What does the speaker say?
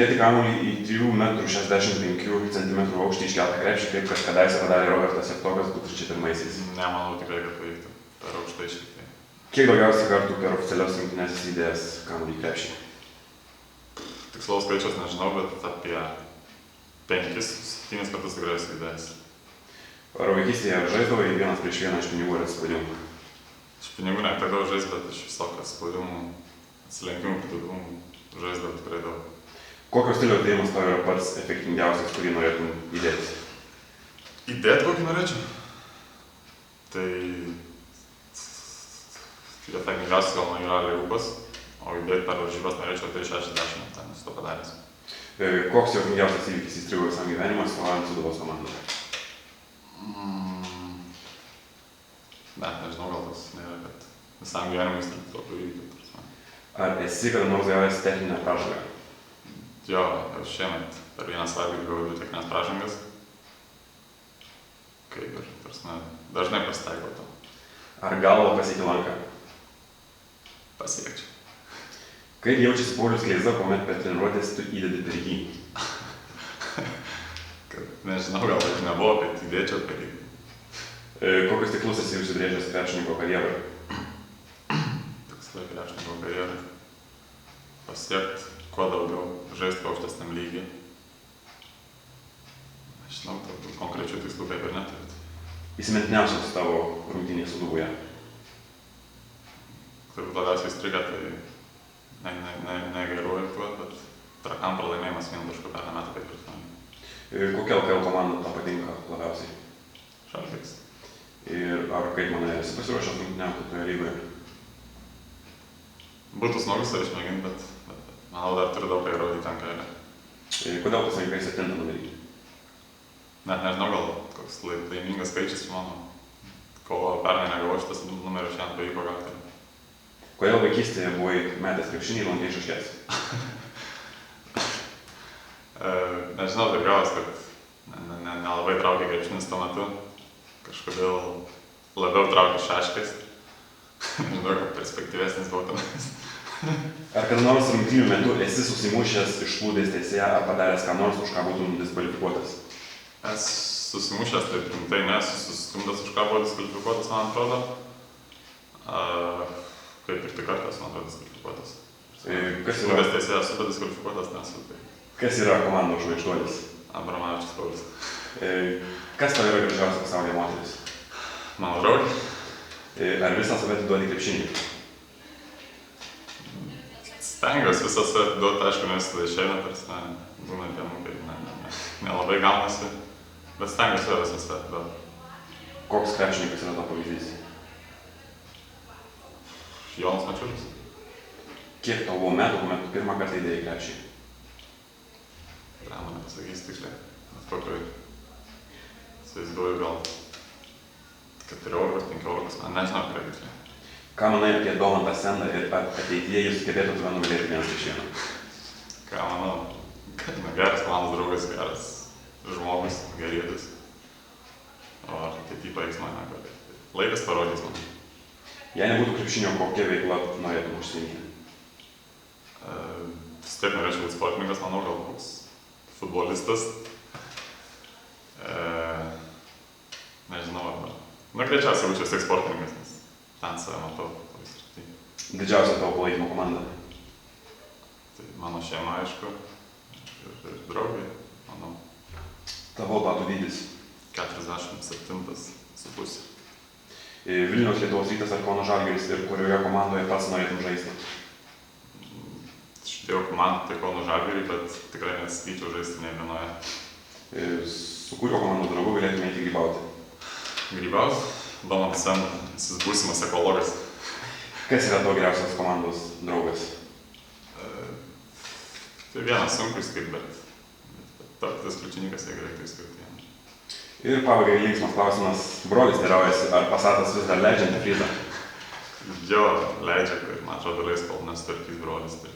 pridėti kamuolį į 3,65 m aukštį iškeltą krepšį, kaip kažkadaise padarė Robertas Javtokas 2001-aisiais? Nemanau tikrai, kad pavyktų per aukštai šiek tiek. Kiek daugiausiai kartų per oficialias rungtynes įdėjęs kamuolį į krepšį? Tikslaus skaičiaus nežinau, bet apie 5-7 kartus tikrai esu įdėjęs. Ar vaikystėje žaisdavai 1 prieš 1 iš pinigų ar atspaudimų? Iš pinigų netekdavau žaisti, bet iš visokių atspaudimų, atsilenkimų, pridavimų žaisdavau tikrai daug. Kokio stiliaus dėjimas tau yra pats efektingiausias, kurį norėtum įdėti? Įdėti kokį norėčiau? Tai efektingiausias gal man yra lėjupas, o įdėti per varžybas norėčiau tai 60, ten esu to padaręs. Koks juokingiausias įvykis įstrigo visam gyvenimą atstovaujant Sūduvos komandą? Nežinau, gal toks nėra, kad visam gyvenimui įstrigti tokio įvykių. Ar esi kada nors gavęs techninę pražangą? Jo, jau šiemet per vieną savaitgalį gavau 2 techninės pražangas. Kaip ir, dažnai pasitaiko to. Ar galvą pasiekti lanką? Pasiekčiau. Kaip jaučiasi Paulius Kleiza, kuomet per treniruotės tu įdedi per jį? Nežinau, gal taip nebuvo, bet įdėčiau per jį. Kokius tiklus esi užsibrėžęs krepšininko karjerai? Tikslai krepšininko karjerai. Pasiekti kuo daugiau, žaisti aukštesniam lygiai. Nežinau, konkrečių tikslų kaip ir neturėtų. Įsimintiniausias tavo rungtynės Sūduvoje? Turbūt labiausiai įstrigę, tai negeruoju tuo, bet Trakam pralaimėjimas 1 tašku pernai metų ketvirtfinalį. Kokia LKL komanda tau patinka labiausiai? Žalgiris. Ir ar kaip manai, esi pasiruošęs rungtyniauti toje lygoje? Būtų smagu save išmėginti, bet manau dar turiu daug ką įrodyti ten kelią. Kodėl pasirinkai 7 numerį? Net nežinau, gal koks laimingas skaičius mano. Kol pernai negavau šitas numeris, šiandien pavyko gauti. Kodėl vaikystėje buvai metęs krepšinį ir lankei šaškes? Nežinau, taip gavos, kad nelabai traukė krepšinis tuo metu. Kažkodėl labiau traukė šaškės. Nežinau, kad perspektyvesnis buvo tenais. Ar kada nors rungtynių metu esi susimušęs išplūdęs teisėją ar padaręs ką nors, už ką būtum diskvalifikuotas? Esu susimušęs, taip rimtai nesu susistumdęs, už ką buvo diskvalifikuotas, man atrodo. Kaip ir tik kartą esu, man atrodo, diskvalifikuotas. Išplūdęs teisėjas esu, bet diskvalifikuotas nesu. Kas yra komandos žvaigžduolis? Abramavičius Paulius. Kas tau yra gražiausia pasaulyje moteris? Mano draugė. Ar visą save atiduodi krepšiniui? Stengiuosi visą save atiduoti, aišku, nes tada išeina, tarsi būna dienų, kai nelabai gaunasi, bet stengiuosi visą save atiduoti. Koks krepšininkas yra tavo pavyzdys? Jonas Mačiulis. Kiek tau buvo metų, kuomet tu pirmą kartą įdėjai krepšį? Man nepasakysiu tiksliai, bet kokiu įsivaizduoju gal 14-15, man nežinau tikrai tiksliai. Ką manai apie Domantą Sendą ir ateityje jis sugebėtų tave nugalėti 1 prieš 1? Ką manau, kad geras komandos draugas, geras žmogus, gerietis. O ateity pavyks man negalėti. Laikas parodys man. Jei nebūtų krepšinio, kokia veikla norėtum užsiimti? Vis tiek norėčiau būti sportininkas, manau, gal koks futbolistas. Nežinau, greičiausiai būčiau tiek sportininkas, nes ten save matau. Didžiausia tavo palaikymo komanda? Tai mano šeima, aišku, ir draugai, manau. Tavo batų dydis? 47,5. Vilniaus Lietuvos Rytas ar Kauno Žalgiris ir kurioje komandoje pats norėtum žaisti? Šitie komandai tai Kauno Žalgirį, bet tikrai nesityčiau žaisti nei vienoje. Su kuriuo komandos draugu galėtume eiti grybauti? Grybaus? Domantas Sendas, jis būsimas ekologas. Kas yra tavo geriausias komandos draugas? Tai vienas sunku išskirti, bet tas kliučininkas jie greitai išskirti. Ir pabaigai linksmas klausimas. Brolis teiraujasi, ar Passatas vis dar leidžia antifrizą? Jo, leidžia, kai man atrodo leis, kol nesutvarkys brolis. Tai